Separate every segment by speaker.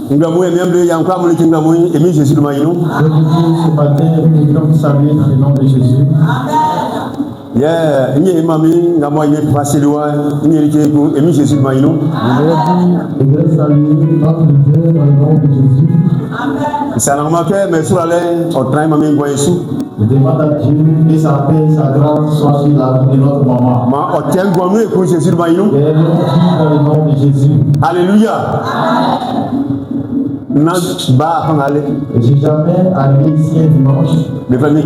Speaker 1: Nous avons un membre, il y a encore un qui nous avons émis Jésus de Maïnou.
Speaker 2: Je vous dis ce matin, nous voulons saluer dans le nom de Jésus.
Speaker 1: Yeah, il y a un mamie, il y a un passé de loin, il y a un émis Jésus de Maïnou.
Speaker 2: Je voudrais saluer notre Dieu dans le nom de Jésus.
Speaker 1: C'est un remarqué, mais sur la laine, on traîne mamie, on voit Jésus.
Speaker 2: Je demande à Dieu que sa paix et sa grâce soient sur la vie de notre maman.
Speaker 1: On tient comme nous pour Jésus de Maïnou.
Speaker 2: Et nous vivons dans le nom de Jésus.
Speaker 1: Alléluia.
Speaker 2: Je suis jamais arrivé ici un dimanche.
Speaker 1: Le premier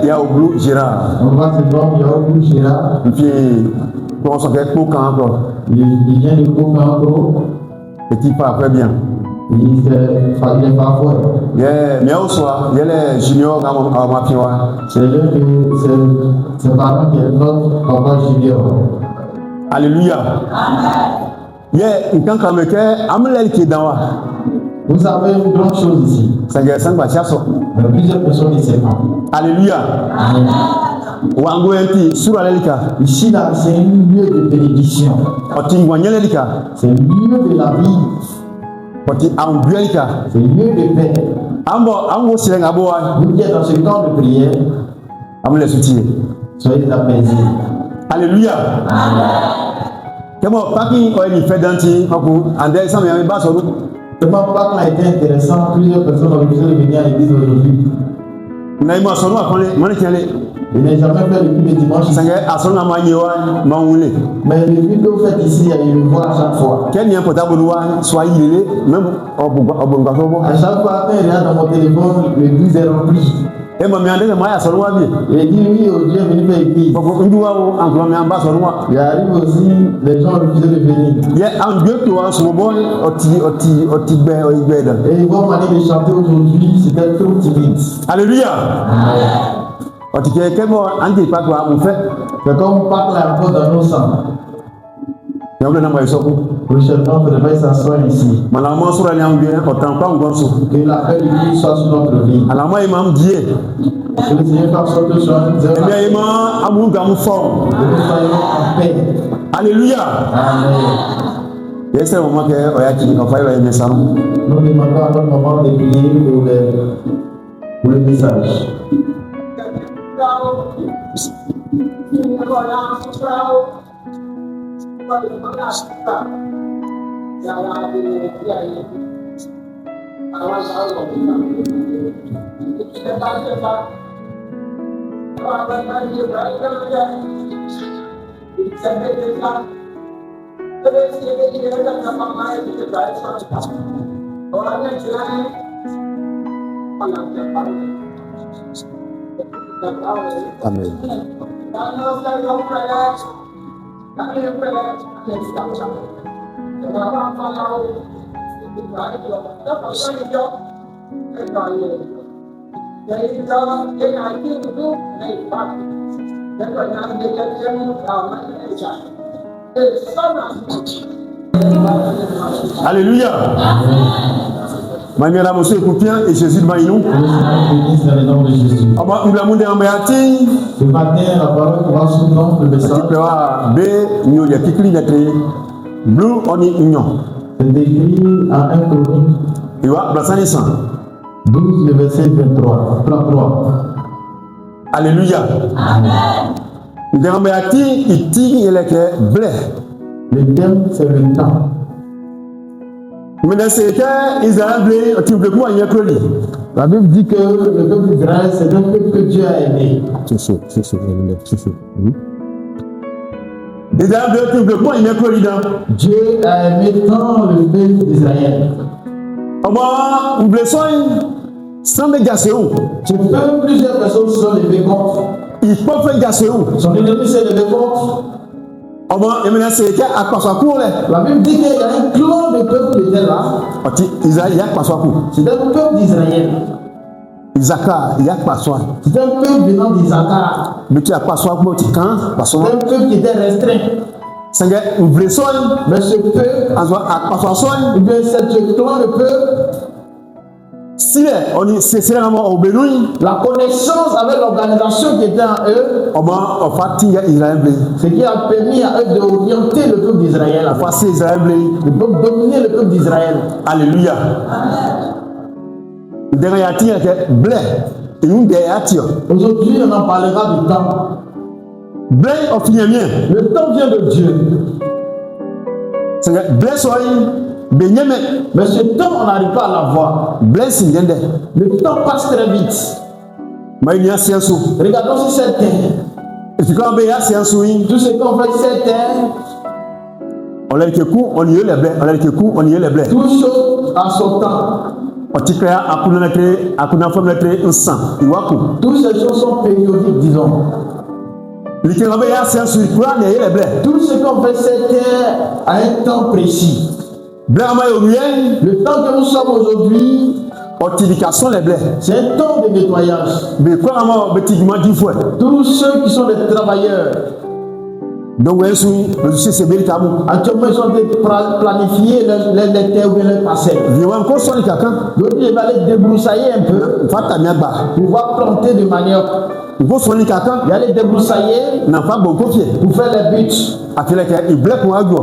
Speaker 1: il y a au Blue Gérard.
Speaker 2: On va se voir, il y a au Blue Gérard.
Speaker 1: Et puis, on s'en fait Coca encore.
Speaker 2: Il vient de Coca encore.
Speaker 1: Petit pas après bien.
Speaker 2: Il est parfois.
Speaker 1: Mais au soir, il y a les juniors à ma fille.
Speaker 2: C'est là que c'est parents qui est notre papa junior.
Speaker 1: Alléluia. Il y a un camp comme Amel qui est dans.
Speaker 2: Vous savez une grande chose ici. Plusieurs personnes ne savent pas.
Speaker 1: Alléluia.
Speaker 2: Ici, là, c'est un lieu de bénédiction. C'est un lieu de la vie. C'est un lieu de paix. Vous qui êtes dans ce temps de prière, soyez apaisés.
Speaker 1: Alléluia. Comment parking il fait d'anti
Speaker 2: Tellement Pâques a été intéressant, plusieurs personnes ont refusé de venir à l'église aujourd'hui. Je n'ai jamais fait le culte de dimanche. Mais le culte que vous faites ici, il le voit à chaque fois. À chaque fois, quand il regarde dans mon téléphone, le bus est rempli. Et il dit oui, Dieu est venu faire l'église. Il arrive aussi, les gens refusent de venir. Et ils vont m'aller de chanter aujourd'hui, c'était trop timide.
Speaker 1: Alléluia.
Speaker 2: C'est comme Pâques là encore dans nos sangs. Prochainement, on devrait s'asseoir ici. Que la paix de Dieu soit sur notre vie. Que le Seigneur fasse sorte de soi. Que nous soyons en paix.
Speaker 1: Alléluia.
Speaker 2: Amen. Nous demandons à notre maman de prier pour le message.
Speaker 1: Amen. Alléluia. Maniera monsieur Coupien et Jésus de Maïnou.
Speaker 2: Dans le nom de Jésus. Ce matin, la parole va sous le message. C'est écrit à 1 Corinthiens 12, le verset 23.
Speaker 1: Alléluia.
Speaker 2: Amen. Le thème, c'est le temps. La Bible dit que le peuple d'Israël, c'est un peuple que Dieu a aimé. Dieu a aimé tant le peuple d'Israël. Tu peux plusieurs personnes se sont levées contre. Son ennemi s'est levé contre. La Bible dit qu'il y a un clan de peuple qui était là. C'est un peuple d'Israël. C'est un peuple venant d'Isaacar. C'est un peuple qui était restreint. Mais ce peuple, ce clan de peuple,
Speaker 1: si on c'est vraiment au béni
Speaker 2: la connaissance avec l'organisation qui était en eux,
Speaker 1: ce
Speaker 2: qui a permis à eux d'orienter le peuple d'Israël, de dominer le peuple d'Israël.
Speaker 1: Alléluia.
Speaker 2: Aujourd'hui on en parlera du temps. Le temps vient de Dieu. Mais ce temps, on n'arrive pas à l'avoir. Le temps passe très vite. Regardons sur cette terre. Tout ce qu'on fait sur cette terre, tout chose à son temps. Toutes ces choses sont périodiques, disons. Tout ce qu'on fait sur cette terre a un temps précis. Le temps que nous sommes aujourd'hui, c'est un temps de nettoyage. Tous ceux qui sont des travailleurs, actuellement ils sont en train de planifier les terres ou les parcelles. Donc il va les débroussailler un peu pour pouvoir planter de manière. Il va les débroussailler pour faire les buts.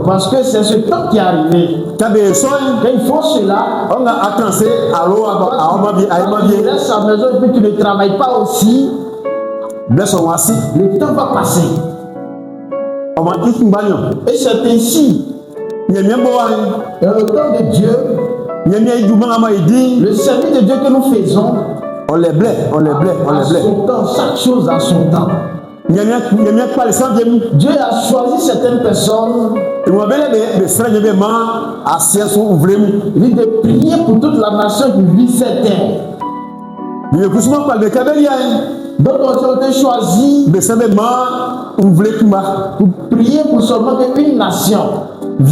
Speaker 2: Parce que c'est ce temps qui est arrivé. Quand il faut cela, tu restes à la maison et puis tu ne travailles pas aussi, le temps va passer. Et c'est ainsi. Dans le temps de Dieu, le service de Dieu que nous faisons,
Speaker 1: on les blesse.
Speaker 2: Son temps, chaque chose a son temps. Dieu a choisi certaines personnes. Il dit de prier pour toute la nation qui vit cette terre. Donc on a été choisi pour prier pour seulement une nation. Donc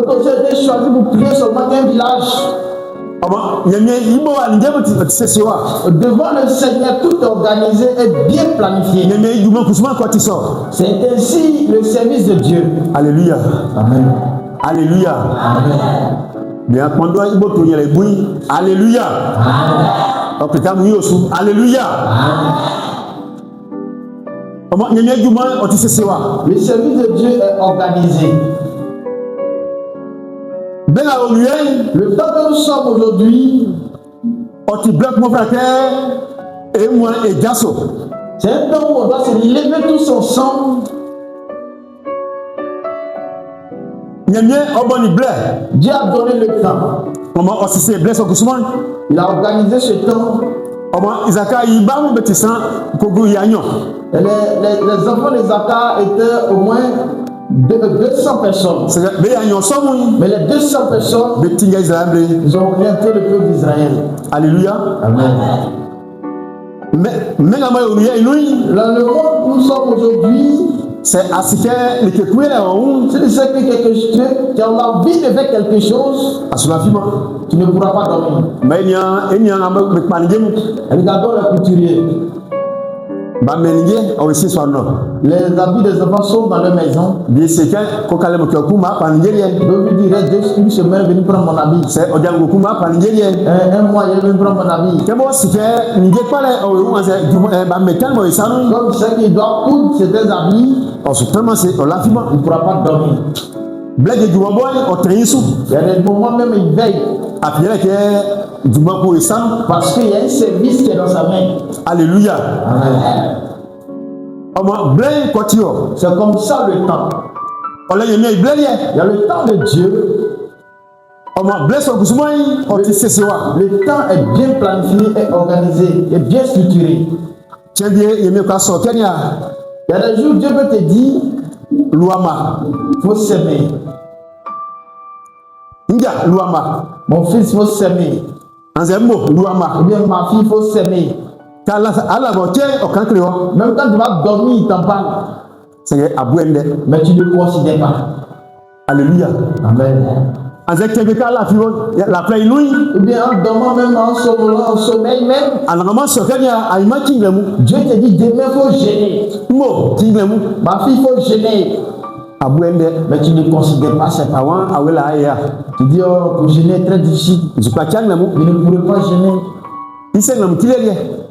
Speaker 2: on a été choisi pour prier seulement un village. Devant le Seigneur, tout organisé et bien planifié. C'est ainsi le service de Dieu.
Speaker 1: Alléluia.
Speaker 2: Amen.
Speaker 1: Alléluia.
Speaker 2: Amen.
Speaker 1: Alléluia. Alléluia.
Speaker 2: Le service de Dieu est organisé. Le temps que nous sommes aujourd'hui, c'est un temps où on doit se lever tous ensemble. Dieu a donné le temps. Il a organisé ce temps. Et les enfants d'Isaac étaient au moins 200 personnes. Mais les 200 personnes, ils ont orienté le peuple d'Israël.
Speaker 1: Alléluia.
Speaker 2: Amen. Dans le monde où nous sommes aujourd'hui,
Speaker 1: c'est
Speaker 2: ceux qui ont envie de faire quelque chose, tu ne pourras pas dormir. Regardons les couturiers. Les habits des enfants sont dans leur maison. Donc il dirait une semaine, venir prendre mon habit. Un mois, il vient prendre mon habit. Comme c'est qu'il doit coudre certains habits, il ne pourra pas dormir. Il y a des moments même il veille. Parce qu'il y a un service qui est dans sa main.
Speaker 1: Alléluia.
Speaker 2: Amen. C'est comme ça le temps. Il y a le temps de Dieu. Le temps est bien planifié et organisé et bien structuré. Il y a des jours où Dieu peut te dire il faut s'aimer. Mon fils, il faut s'aimer. Ou bien ma fille, il faut s'aimer. Même quand tu vas dormir, il t'en parle. Mais tu ne le considères pas.
Speaker 1: Alléluia.
Speaker 2: Amen. Ou bien en dormant même, en sommeil même. Dieu te dit demain il faut gêner. Ma fille il faut gêner. Mais tu ne considères pas ça. Tu dis, oh, pour jeûner est très difficile. Je ne pourrais pas jeûner.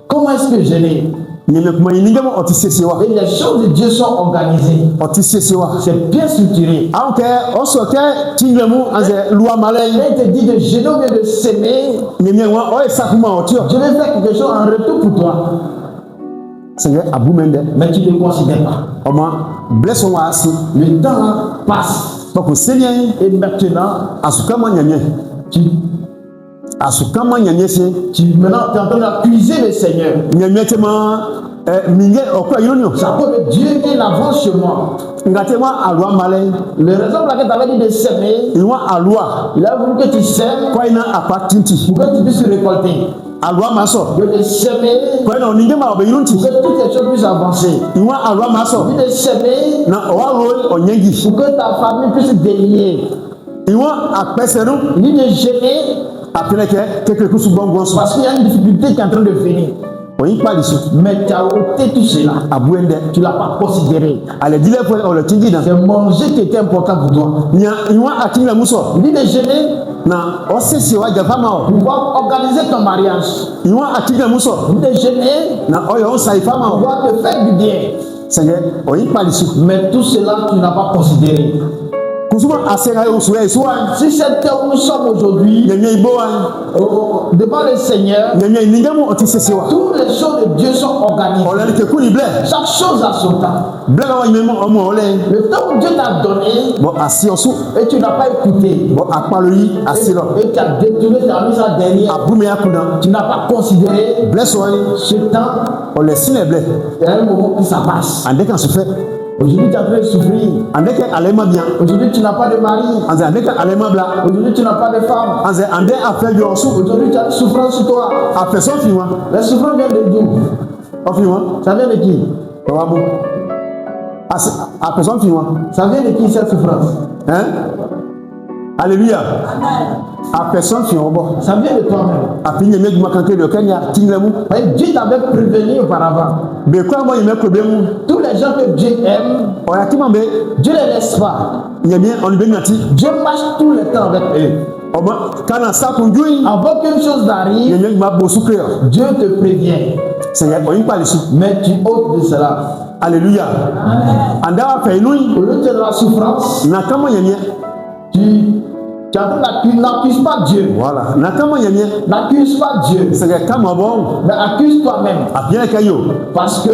Speaker 2: Comment est-ce que jeûner? Et les choses de Dieu sont organisées. C'est bien structuré. Il te dit de jeûner ou bien de s'aimer. Je vais faire quelque chose en retour pour toi. Mais tu ne considères pas. Le temps passe. Et maintenant, maintenant, tu es en train d'accuser le Seigneur. C'est à cause de Dieu qui avance sur moi. Le raison pour laquelle tu avais dit de s'aimer, il a voulu que tu sèmes pour que tu puisses récolter. De s'aimer pour que toutes les choses puissent avancer. De s'aimer pour que ta famille puisse délier. Il dit de gêner parce qu'il y a une difficulté qui est en train de venir. Mais tu as ôté tout cela. Tu ne l'as pas considéré. C'est manger qui était important pour toi. Il dit de gêner pour pouvoir organiser ton mariage. Il dit de gêner pour pouvoir te faire du bien. Mais tout cela, tu n'as pas considéré. Si c'est que nous sommes aujourd'hui devant le Seigneur, toutes les choses de Dieu sont organisées. Chaque chose a son temps. Le temps où Dieu t'a donné et tu n'as pas écouté, et tu as détourné ta mise à derrière, tu n'as pas considéré ce temps. Il y a un moment où ça passe. Aujourd'hui, tu es en train de souffrir. Aujourd'hui, tu n'as pas de mari. Aujourd'hui, tu n'as pas de femme. Aujourd'hui, tu as une souffrance sur toi. La souffrance vient de d'où? Ça vient de qui? Ça vient de qui cette souffrance?
Speaker 1: Alléluia.
Speaker 2: Ça vient de toi-même. Dieu t'avait prévenu auparavant. Tous les gens que Dieu aime, Dieu ne les laisse pas. Dieu marche tout le temps avec eux. Avant qu'une chose n'arrive, Dieu te prévient. Mais tu ôtes de cela.
Speaker 1: Alléluia.
Speaker 2: Au lieu de la souffrance, tu n'accuses pas Dieu.
Speaker 1: Voilà.
Speaker 2: N'accuse pas Dieu. Mais accuse toi-même. Parce que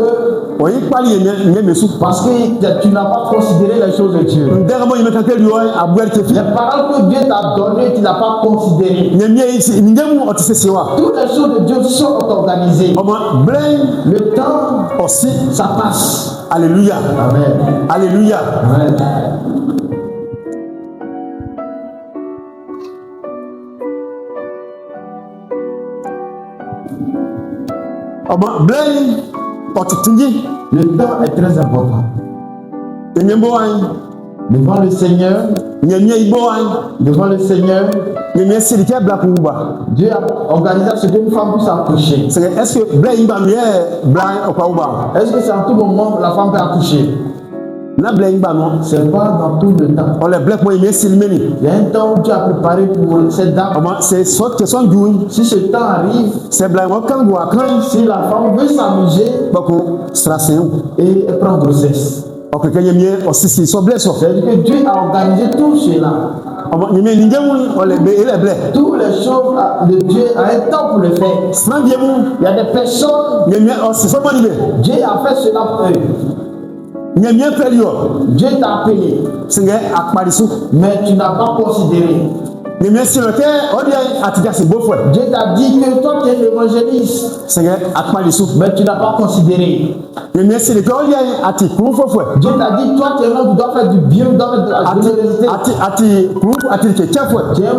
Speaker 2: tu n'as pas considéré les choses de Dieu. Les paroles que Dieu t'a données, tu n'as pas considéré. Toutes les choses de Dieu sont organisées. Le temps, ça passe.
Speaker 1: Alléluia.
Speaker 2: Amen.
Speaker 1: Alléluia.
Speaker 2: Amen. Le temps est très important. Devant le Seigneur, Dieu a organisé ce qu'une femme puisse accoucher.
Speaker 1: Est-ce que
Speaker 2: c'est en tout moment la femme peut accoucher? C'est pas dans tout le temps. Il y a un temps où tu as préparé pour cette dame. Si ce temps arrive, si la femme veut s'amuser et elle prend grossesse, c'est-à-dire que Dieu a organisé tout cela. Toutes les choses de Dieu a un temps pour le faire. Il y a des personnes, Dieu a fait cela pour eux. Dieu t'a appelé, mais tu n'as pas considéré. Dieu t'a dit que toi tu es l'évangéliste, mais tu n'as pas considéré. Dieu t'a dit toi tu es un homme qui doit faire du bien, tu dois faire de la générosité. Tu es un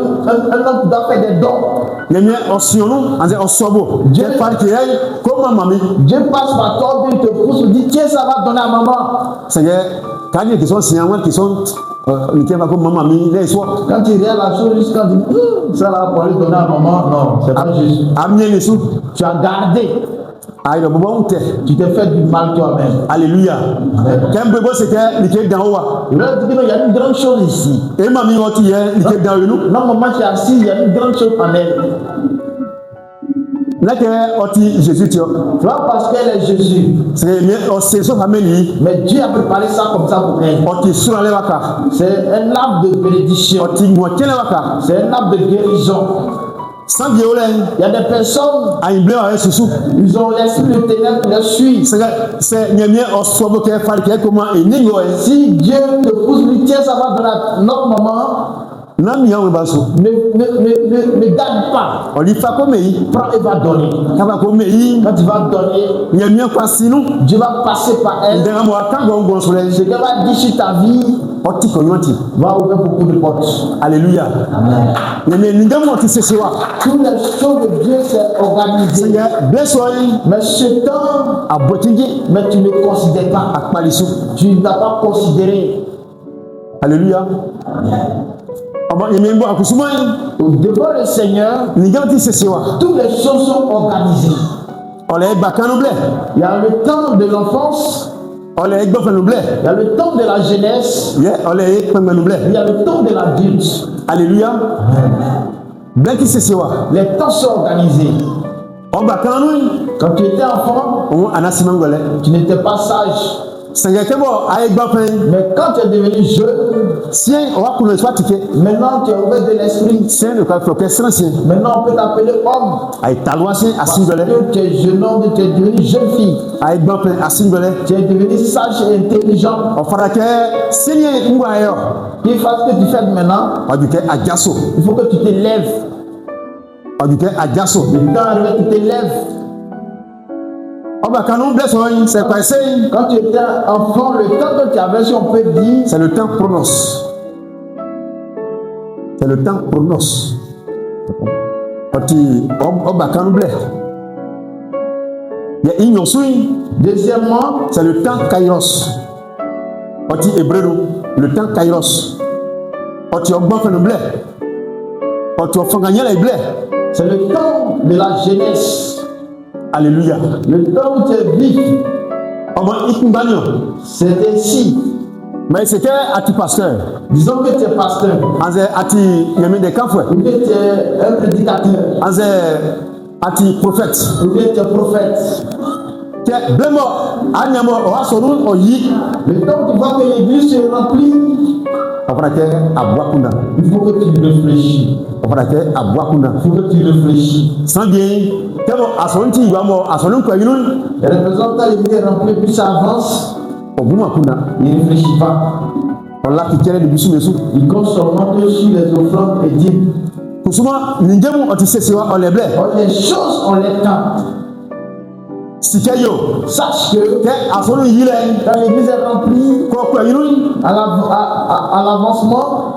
Speaker 2: homme qui doit faire des dons. Dieu passe par toi, Dieu te pousse, il dit tiens, ça va donner à maman. Quand tu regardes la chose jusqu'à dire ça va pour aller donner à maman, non, c'est pas juste. Tu as gardé.
Speaker 1: Aïe, le bon thé.
Speaker 2: Tu t'es fait du mal toi-même.
Speaker 1: Alléluia. Qu'un bébé c'était l'idée d'en haut.
Speaker 2: Il y a une grande chose ici.
Speaker 1: Et mamie, tu es l'idée d'en haut.
Speaker 2: Non, maman qui est assise, il y a une grande chose en elle.
Speaker 1: Là, tu es Jésus, tu
Speaker 2: vois, parce qu'elle est Jésus.
Speaker 1: C'est ça, famille.
Speaker 2: Mais Dieu a préparé ça comme ça pour elle. C'est un arbre de bénédiction. C'est un arbre de guérison. Il y a des personnes, ils ont l'esprit de ténèbres qui les suit. Si Dieu te pousse, lui tiens, ça va dans notre moment. Ne garde pas. Prends et va donner. Quand tu vas donner, Dieu va passer par elle. Ce qu'elle va dire sur ta vie va ouvrir beaucoup de portes.
Speaker 1: Alléluia.
Speaker 2: Amen. Toutes les choses de Dieu c'est organisé. Mais ce temps, mais tu ne considères pas. Tu n'as pas considéré.
Speaker 1: Alléluia.
Speaker 2: Devant le Seigneur, toutes les choses sont organisées. Il y a le temps de l'enfance, il y a le temps de la jeunesse, il y a le temps de l'adulte.
Speaker 1: Alléluia.
Speaker 2: Les temps sont organisés. Quand tu étais enfant, tu n'étais pas sage. Mais quand tu es devenu jeune, maintenant tu es ouvert de l'esprit. Maintenant on peut t'appeler homme. Parce que tu es jeune homme, tu es devenu jeune fille. Tu es devenu sage et intelligent. Il faut que tu fasses maintenant. Il faut que tu te lèves. Le temps arrivé, tu te lèves. Quand tu étais enfant, le temps que tu avais, si on peut dire,
Speaker 1: c'est le temps chronos. C'est le temps chronos.
Speaker 2: Deuxièmement,
Speaker 1: c'est le temps kairos. Le temps kairos.
Speaker 2: C'est le temps de la jeunesse.
Speaker 1: Alléluia.
Speaker 2: Le temps où tu es vif, c'est ici.
Speaker 1: Mais c'était à ti pasteur.
Speaker 2: Disons que tu es pasteur. Ou que tu es un prédicateur.
Speaker 1: À ti prophète.
Speaker 2: Ou que tu es prophète. Le temps où tu vois que l'église se remplit, il faut que tu réfléchis. Il faut que tu réfléchis.
Speaker 1: Sans bien, les
Speaker 2: représentants de l'église remplis, plus ça avance, il ne réfléchit pas. Il compte seulement que sur les offrandes et dit. Les choses ont les temps. Sache que quand l'église est remplie, à l'avancement,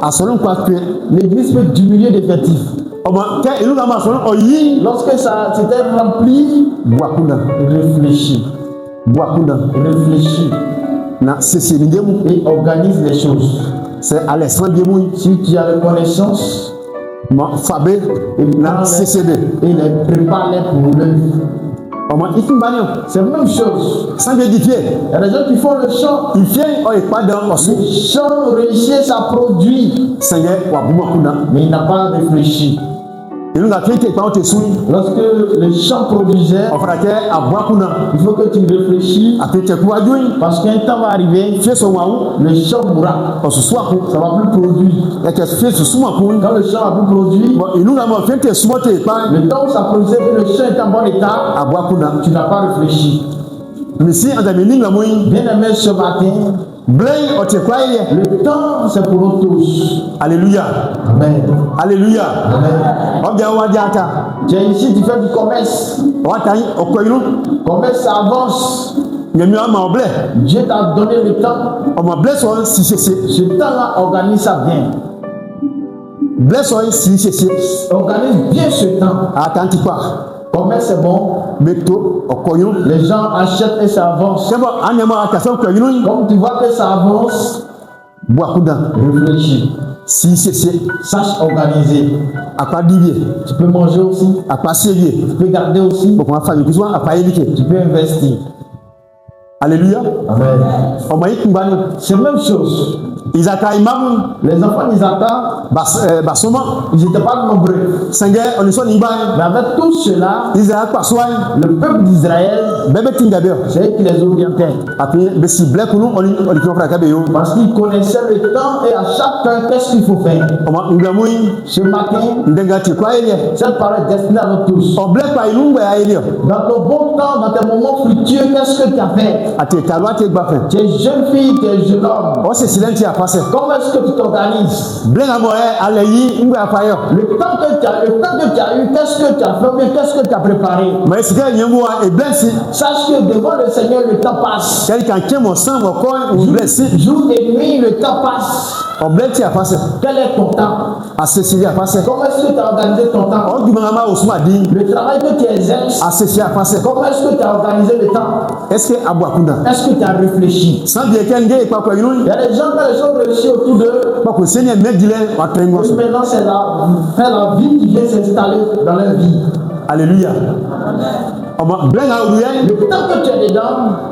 Speaker 2: l'église peut diminuer d'effectifs. Lorsque ça s'était rempli, réfléchis. Et organise les choses.
Speaker 1: C'est Alexandre
Speaker 2: si tu as la connaissance, et prépare-les pour le. C'est la même chose.
Speaker 1: Sans édifier.
Speaker 2: Il y a des gens qui font le chant.
Speaker 1: Le chant
Speaker 2: réussit, ça produit. Mais il n'a pas réfléchi. Lorsque le chant produisait, il faut que tu réfléchis. Parce qu'un temps va arriver, le chant mourra. Ça va plus produire. Quand le chant va plus produire, le temps où ça produisait, le chant est en bon état, tu n'as pas réfléchi. Bien aimé ce matin, le temps c'est pour nous tous.
Speaker 1: Alléluia.
Speaker 2: Amen.
Speaker 1: Alléluia.
Speaker 2: Amen. Tu es ici, tu fais du commerce. Commerce, ça avance. Dieu t'a donné le temps. Ce temps-là, organise ça bien. Organise bien ce temps. Commerce c'est bon. Les gens achètent et ça avance. Comme tu vois que ça avance,
Speaker 1: Boakuda.
Speaker 2: Réfléchis.
Speaker 1: Si c'est
Speaker 2: Sache organiser.
Speaker 1: à pas dire.
Speaker 2: Tu peux manger aussi.
Speaker 1: À pas servir.
Speaker 2: Tu peux garder aussi.
Speaker 1: Pour ma famille, que soit à pas éduquer.
Speaker 2: Tu peux investir.
Speaker 1: Alléluia.
Speaker 2: Amen.
Speaker 1: On m'a dit
Speaker 2: c'est la même chose.
Speaker 1: Isaac Imam,
Speaker 2: Les enfants d'Isaac,
Speaker 1: Basoma,
Speaker 2: ils n'étaient pas nombreux.
Speaker 1: Seigneur, on est sur l'Ibaï.
Speaker 2: Mais avec tout cela,
Speaker 1: Isaac Passoy,
Speaker 2: le peuple d'Israël,
Speaker 1: Bébé Tingaber,
Speaker 2: c'est eux qui les orientaient.
Speaker 1: après, mais si blé pour nous, on est qui offre à Kabéo.
Speaker 2: Parce qu'ils connaissaient le temps et à chacun qu'est-ce qu'il faut faire.
Speaker 1: On Ngamoui,
Speaker 2: Ce matin,
Speaker 1: Ndengati, quoi il y a?
Speaker 2: cette parole est destinée à nous tous.
Speaker 1: On blé pas il à Elio.
Speaker 2: Dans ton bon temps, dans tes moments fructueux, qu'est-ce que tu as fait?
Speaker 1: À tes calois, tes baffins.
Speaker 2: Tu es jeune fille, tu es jeune homme.
Speaker 1: Oh, c'est silence à passer.
Speaker 2: Comment est-ce que tu t'organises?
Speaker 1: Blé à moi, à l'aïe, Ngwa Fayo.
Speaker 2: Le temps que tu as eu, qu'est-ce que tu as fait? Qu'est-ce que tu as préparé?
Speaker 1: Mais c'est qu'il y a moi et blessé.
Speaker 2: Sache que devant le Seigneur, le temps passe.
Speaker 1: Quelqu'un qui me sang, mon corps, ou blessé.
Speaker 2: Jour et nuit, le temps passe.
Speaker 1: On blessé à passer.
Speaker 2: Quel est ton temps?
Speaker 1: À Cécilie à passer.
Speaker 2: Comment est-ce que tu as organisé ton temps?
Speaker 1: On dit maman au Smadi.
Speaker 2: Le travail que tu exerces.
Speaker 1: À Cécilie à passer.
Speaker 2: Comment est-ce que tu as organisé le temps?
Speaker 1: Est-ce que à Boakunda?
Speaker 2: Est-ce que tu as réfléchi?
Speaker 1: Sans bien qu'un gars et pas quoi
Speaker 2: Il y a des gens quand les choses réussissent autour d'eux.
Speaker 1: Pas que Seigneur mec dit là, à Tengos.
Speaker 2: Maintenant, c'est la vie qui vient s'installer dans leur vie.
Speaker 1: Alléluia. On m'a blé à Ouya.
Speaker 2: Le temps que tu es dedans,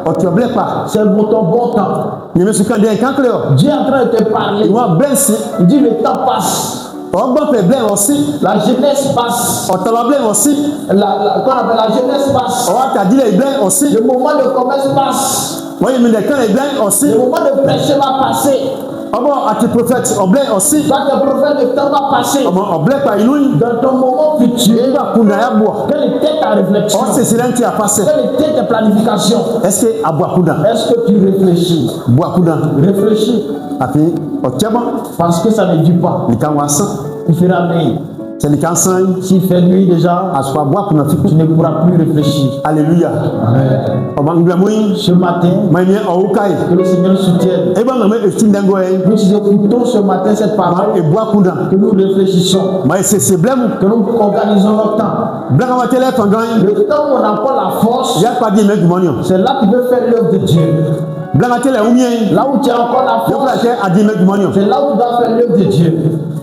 Speaker 1: On te blé pas.
Speaker 2: c'est ton bon temps.
Speaker 1: Il me suis quand bien quand Cléo.
Speaker 2: Dieu est en train de te parler.
Speaker 1: Il m'a blessé.
Speaker 2: Il dit le temps passe.
Speaker 1: On va faire blé aussi.
Speaker 2: La jeunesse passe.
Speaker 1: On te l'a blé aussi.
Speaker 2: Qu'on appelle la jeunesse passe.
Speaker 1: On va te dire les blé aussi.
Speaker 2: Le moment de commerce passe.
Speaker 1: Moi, il me dit quand les blé aussi.
Speaker 2: Le moment de prêcher va passer.
Speaker 1: On va à tes prophètes. On blé aussi.
Speaker 2: Toi, tes prophètes, le temps va passer.
Speaker 1: On blé pas il
Speaker 2: Dans ton moment futur,
Speaker 1: Il va pour à boire.
Speaker 2: quelle était ta réflexion?
Speaker 1: On c'est silence qui a passé.
Speaker 2: Quelle était ta planification?
Speaker 1: Est-ce que à Boakunda?
Speaker 2: Est-ce que tu réfléchis?
Speaker 1: Boakunda.
Speaker 2: Réfléchis.
Speaker 1: Après, au Tiaban.
Speaker 2: Parce que ça ne dure pas.
Speaker 1: Les Kawasa.
Speaker 2: Il fera nuit.
Speaker 1: C'est les Kansan.
Speaker 2: S'il fait nuit déjà,
Speaker 1: À soi Boakunda.
Speaker 2: tu ne pourras plus réfléchir.
Speaker 1: Alléluia. On va nglamoui.
Speaker 2: Ce matin,
Speaker 1: Mais il y a un Okai.
Speaker 2: que le Seigneur soutienne.
Speaker 1: Et ben, on met une dingoé.
Speaker 2: Nous écoutons ce matin cette parole,
Speaker 1: Et Boakunda.
Speaker 2: que nous réfléchissons,
Speaker 1: Mais c'est blême.
Speaker 2: que nous organisons notre temps.
Speaker 1: Blême à téléphone.
Speaker 2: Le temps où on n'a pas la force,
Speaker 1: Il n'y a pas dit mec du monio.
Speaker 2: c'est là que tu peux faire l'œuvre de Dieu.
Speaker 1: Blême à télé ou bien.
Speaker 2: Là où tu as encore la
Speaker 1: Il y
Speaker 2: force,
Speaker 1: a dit mec du monio.
Speaker 2: c'est là où tu dois faire l'œuvre de Dieu.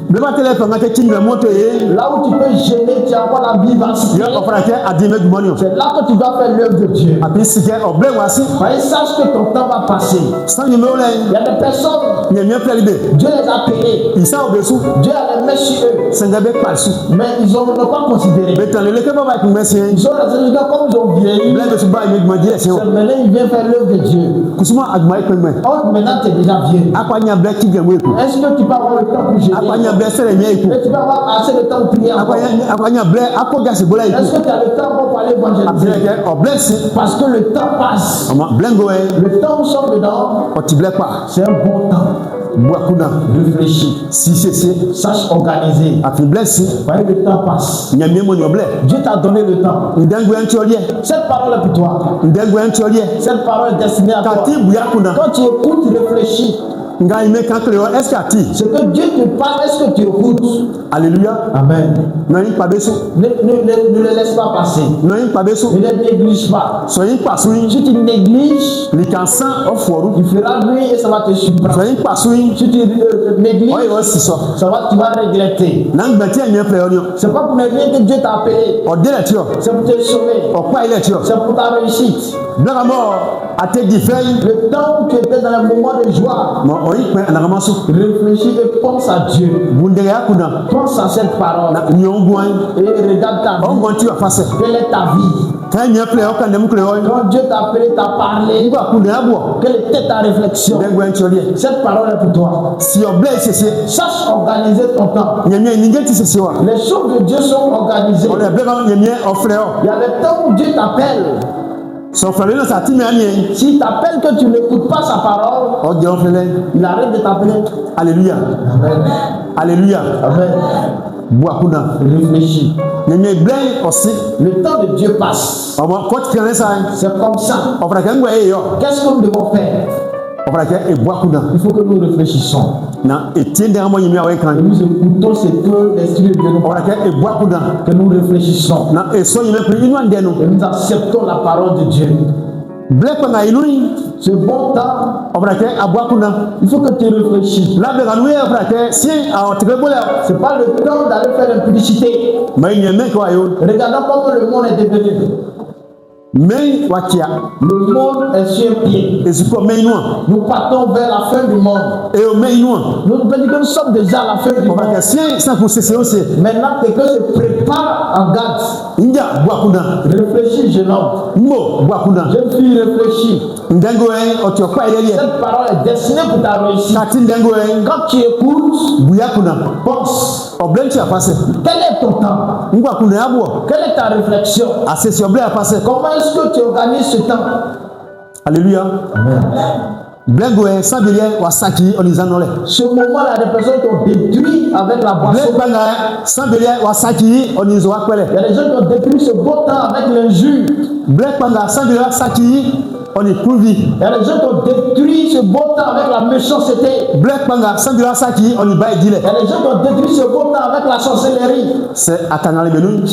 Speaker 1: Blême à téléphone. On a dit le monter.
Speaker 2: Là où tu peux gêner, tu as encore la vivacité.
Speaker 1: Il y a un dit mec du monio.
Speaker 2: C'est là que tu dois faire l'œuvre de Dieu.
Speaker 1: Après, si tu es au blême aussi.
Speaker 2: Mais sache que ton temps va passer.
Speaker 1: Sans numéro là.
Speaker 2: Il y a des personnes,
Speaker 1: Il y a mieux plein de
Speaker 2: Dieu les a payés.
Speaker 1: Il s'en au dessous.
Speaker 2: Dieu a les mains sur eux.
Speaker 1: C'est un gars pas le sou.
Speaker 2: Mais ils n'ont pas considéré.
Speaker 1: Mais dans le lequel va être merci.
Speaker 2: Ils ont les gens comme ils ont vieilli.
Speaker 1: Blême de ce bail me dit c'est
Speaker 2: C'est maintenant il vient faire l'œuvre de Dieu.
Speaker 1: Kusuma admai pe me.
Speaker 2: Or maintenant tu es déjà vieux.
Speaker 1: Akwanya blé qui vient moi.
Speaker 2: Est-ce que tu vas avoir le temps pour gêner?
Speaker 1: Akwanya blé c'est le mien
Speaker 2: Est-ce que tu vas avoir assez de temps pour prier encore?
Speaker 1: Akwanya blé akoga se bola
Speaker 2: Est-ce que tu as le temps pour aller évangéliser?
Speaker 1: Après o bless.
Speaker 2: Parce que le temps passe.
Speaker 1: Blengo e.
Speaker 2: Le temps où nous sommes dedans,
Speaker 1: O ti blé pas.
Speaker 2: c'est un bon temps.
Speaker 1: Boakuna.
Speaker 2: Réfléchis.
Speaker 1: Si c'est.
Speaker 2: Sache organiser.
Speaker 1: Après bless.
Speaker 2: Voyez, le temps passe.
Speaker 1: Nyamie mo ni blé.
Speaker 2: Dieu t'a donné le temps.
Speaker 1: Ndangu antiolie.
Speaker 2: Cette parole est pour toi.
Speaker 1: Ndangu antiolie.
Speaker 2: Cette parole est destinée à toi.
Speaker 1: Kati buyakuna.
Speaker 2: Quand tu écoutes, tu réfléchis.
Speaker 1: Nga ime kan Cléo est-ce que ti?
Speaker 2: Ce que Dieu te parle, est-ce que tu écoutes?
Speaker 1: Alléluia.
Speaker 2: Amen.
Speaker 1: Nani pa beso.
Speaker 2: Ne le laisse pas passer.
Speaker 1: Nani pa beso.
Speaker 2: Ne le néglige pas.
Speaker 1: Soyin pasui.
Speaker 2: Si tu négliges,
Speaker 1: Li kansan oforu.
Speaker 2: il fera nuit et ça va te surprendre.
Speaker 1: Soyin pasui.
Speaker 2: Si tu négliges,
Speaker 1: Oye o siso.
Speaker 2: tu vas regretter.
Speaker 1: Nang bati anya Cléo.
Speaker 2: C'est pas pour ne rien que Dieu t'a appelé.
Speaker 1: O dele tio.
Speaker 2: C'est pour te sauver.
Speaker 1: O pa ile tio.
Speaker 2: C'est pour ta réussite.
Speaker 1: Blama ate gifei.
Speaker 2: Le temps où tu étais dans un moment de joie,
Speaker 1: Mo oyi pe anagamaso.
Speaker 2: réfléchis et pense à Dieu.
Speaker 1: Bundere yakuna.
Speaker 2: Pense à cette parole
Speaker 1: Na nyongwan.
Speaker 2: et regarde ta
Speaker 1: On
Speaker 2: vie.
Speaker 1: gonti wa face.
Speaker 2: Quelle est ta vie?
Speaker 1: Kan nya Cléo kan dem Cléo.
Speaker 2: Quand Dieu t'a appelé, t'a parlé,
Speaker 1: Ngwa kuna abo.
Speaker 2: quelle était ta réflexion?
Speaker 1: Ndangu antiolie.
Speaker 2: Cette parole est pour toi.
Speaker 1: Si o blé c'est.
Speaker 2: Sache organiser ton temps.
Speaker 1: Nyamie ningeti c'est wa.
Speaker 2: Les choses de Dieu sont organisées.
Speaker 1: On est blema nyamie ofreo.
Speaker 2: Il y a des temps où Dieu t'appelle.
Speaker 1: Son frère là ça timi ani.
Speaker 2: S'il t'appelle que tu n'écoutes pas sa parole,
Speaker 1: O de ofrele.
Speaker 2: il arrête de t'appeler.
Speaker 1: Alléluia.
Speaker 2: Amen.
Speaker 1: Alléluia.
Speaker 2: Amen.
Speaker 1: Boakuna.
Speaker 2: Réfléchis.
Speaker 1: Nyamie blé aussi.
Speaker 2: Le temps de Dieu passe.
Speaker 1: O mo ko ti kan ça.
Speaker 2: C'est comme ça.
Speaker 1: O fra kan ngwa e yo.
Speaker 2: Qu'est-ce que nous devons faire?
Speaker 1: O fra kan e boakuna.
Speaker 2: Il faut que nous réfléchissons.
Speaker 1: Na etiende amo nyamie awe
Speaker 2: Et
Speaker 1: kan.
Speaker 2: nous écoutons ce que l'Esprit de Dieu nous
Speaker 1: O fra
Speaker 2: parle.
Speaker 1: kan e boakuna.
Speaker 2: Que nous réfléchissons.
Speaker 1: Na e so nyamie pri inu andenu.
Speaker 2: Et nous acceptons la parole de Dieu.
Speaker 1: Blé pa na ilui.
Speaker 2: Ce bon temps,
Speaker 1: il faut
Speaker 2: que tu réfléchisses. C'est pas le temps d'aller faire une publicité. Regardons comment le monde est devenu. Le monde est sur pied. Nous partons vers la fin du monde. Nous sommes déjà à la fin du monde. Maintenant, quelqu'un se prépare en garde. Réfléchis, jeune homme. Jeune fille, réfléchis. Cette parole est destinée pour ta réussite. Quand tu écoutes, pense. Quel est ton temps? Quelle est ta réflexion? Comment est-ce que tu organises ce temps?
Speaker 1: Alléluia.
Speaker 2: Amen. Ce moment-là, des personnes qui ont détruit avec la boisson. Il y a des gens qui ont détruit ce beau temps avec l'injure. Il y a des gens qui ont détruit ce beau temps avec la méchanceté. Il y a des gens qui ont détruit ce beau temps avec la sorcellerie. Si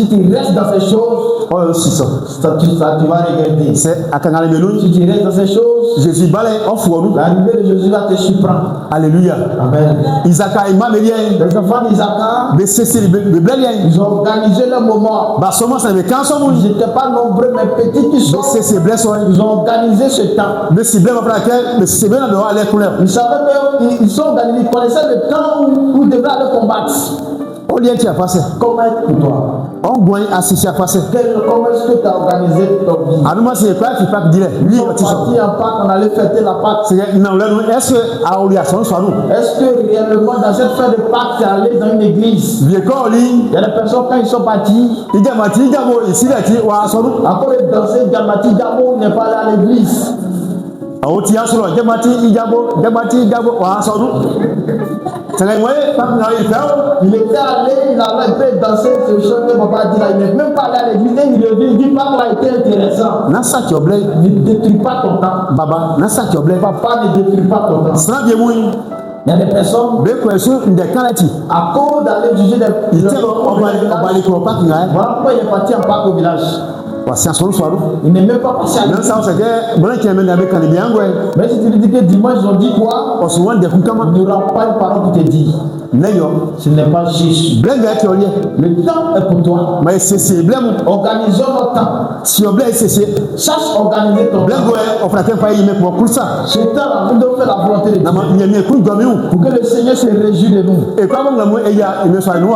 Speaker 2: tu restes dans ces choses, tu vas regretter. Si tu restes dans ces choses, l'arrivée de Jésus va te surprendre.
Speaker 1: Alléluia.
Speaker 2: Amen. Les enfants d'Isaac, ils ont organisé le moment. Ils n'étaient pas nombreux, mais petits qui sont. Ils ont organisé ce temps. Ils savaient qu'ils sont organisés, ils connaissaient le temps où ils devaient aller combattre. Comment est-ce pour toi? Comment est-ce que tu as organisé ton vie? Ils sont partis en Pâques, on allait fêter la Pâque. Est-ce que réellement dans cette fête de Pâques, tu es allé dans une église? Il y a des personnes quand ils sont partis, encore ils dansaient, Gamati Dabo n'est pas allé à l'église. Il était allé, il avait dansé ce chant que papa dit là, il n'est même pas allé à l'église, il revient, il dit papa a été intéressant. Ne détruis pas ton temps. Papa ne détruit pas ton temps. Il y a des personnes, à cause d'aller juger des voilà pourquoi il est parti en Pâques au village. Il n'est même pas passé à l'église. Mais si tu lui dis que dimanche ils ont dit quoi, il n'y aura pas une parole qui te dit. Ce n'est pas juste. Le temps est pour toi. Organisons notre temps. Sache organiser ton temps. Ce temps-là, nous devons faire la volonté de Dieu. Pour que le Seigneur se réjouisse de nous. Nous sommes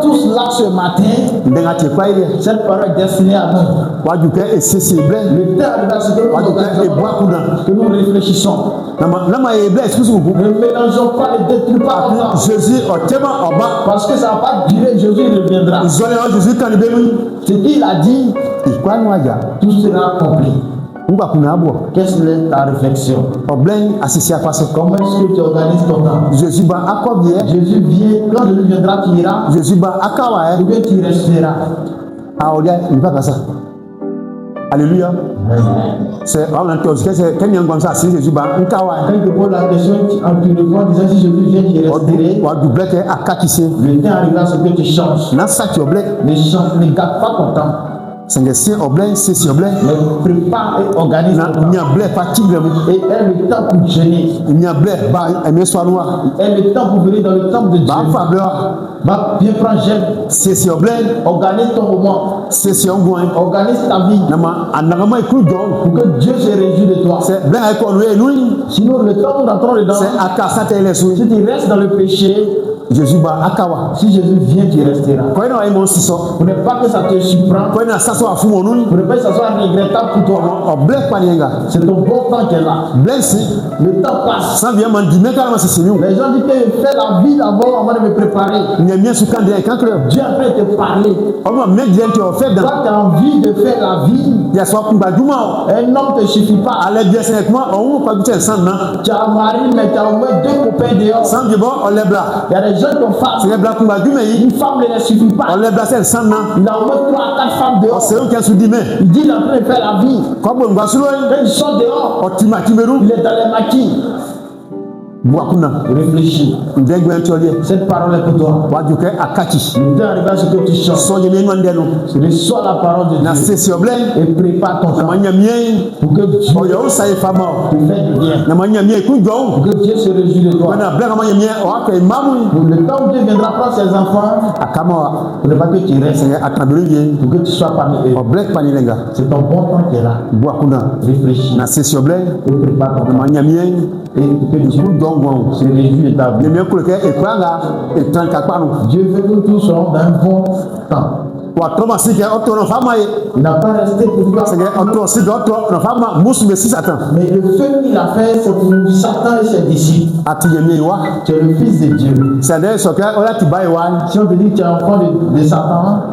Speaker 2: tous là ce matin. Cette parole est destinée à nous. Le temps arrive à ce que nous réfléchissons. Ne mélangeons pas, ne détruisons pas notre temps. Parce que ça ne va pas durer, Jésus reviendra. Ce qu'il a dit, tout sera accompli. Qu'est-ce que est ta réflexion? Comment est-ce que tu organises ton temps? Jésus vient, quand Jésus viendra, tu iras. Ou bien tu resteras.
Speaker 1: Alléluia. C'est vraiment quand il comme ça, si Jésus va,
Speaker 2: quand tu poses la question, tu réponds en disant si Jésus vient, je resterai. Le temps arrivera à ce que tu changes. Ne gâte pas ton temps. Mais prépare et organise ton temps. Et aie le temps pour jeûner. Aie le temps pour venir dans le temple de Dieu. Viens prendre jeûne. Organise ton moment. Organise ta vie. Pour que Dieu se réjouisse de toi. Sinon, le temps où nous entrons dedans, si tu restes dans le péché, si Jésus vient, tu resteras. Pour ne pas que ça te surprend. Pour ne pas que ça soit regrettable pour toi. C'est ton bon temps qui est là. Le temps passe. Les gens disent que fais la vie d'abord avant de me préparer. Dieu est en train de te parler. Toi, tu as envie de faire la vie. Un homme ne te suffit pas. Tu as un mari, mais tu as au moins 2 copains dehors. Il y a des gens qui ont femmes. Une femme ne les suffit pas. Il a au moins 3 à 4 femmes dehors. Il dit qu'il est en train de faire la vie. Quand il sort dehors, il est dans les maquis. Réfléchis. Cette parole est pour toi. Le temps arrivé à ce que tu chantes. Reçois la parole de Dieu. Et prépare ton temps. Pour que Dieu te fasse du bien. Pour que Dieu se réjouisse de toi. Le temps où Dieu viendra prendre ses enfants, pour ne pas que tu restes, pour que tu sois parmi eux. C'est ton bon temps qui est là. Réfléchis. Et prépare ton temps. Et que Dieu se réjouisse de ta vie. Dieu veut que nous tous soyons dans un bon temps. Il n'a pas resté pour toi. Mais le feu qu'il a fait, c'est pour Satan et ses disciples. Tu es le fils de Dieu. Si on te dit que tu es enfant de Satan,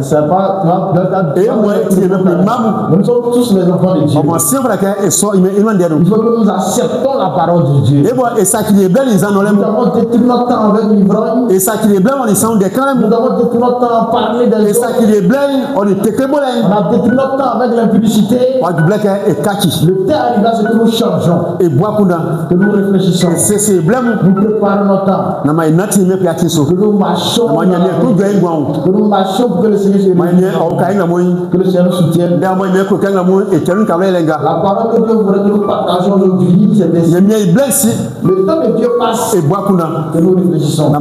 Speaker 2: c'est pas. Nous sommes tous les enfants de Dieu. Il faut que nous acceptons la parole de Dieu. Nous avons détruit notre temps avec l'ivrogne. Nous avons détruit notre temps à parler des autres. On a détruit notre temps avec l'impudicité. Le temps arrive à ce que nous changeons. Que nous réfléchissons. Nous préparons notre temps. Que nous marchons. Que nous marchons pour que le Seigneur se réjouisse. Que le Seigneur nous soutienne. La parole que Dieu voudrait que nous partageons aujourd'hui, c'est le temps de Dieu passe. Que nous réfléchissons.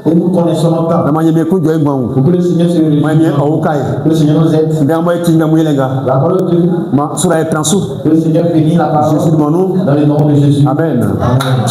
Speaker 2: Et nous connaissons notre temps. Pour que le Seigneur se réjouisse. Que le Seigneur nous aide. La parole de Dieu. Que le Seigneur bénisse la parole. Dans le nom de Jésus.
Speaker 1: Amen.
Speaker 2: Amen.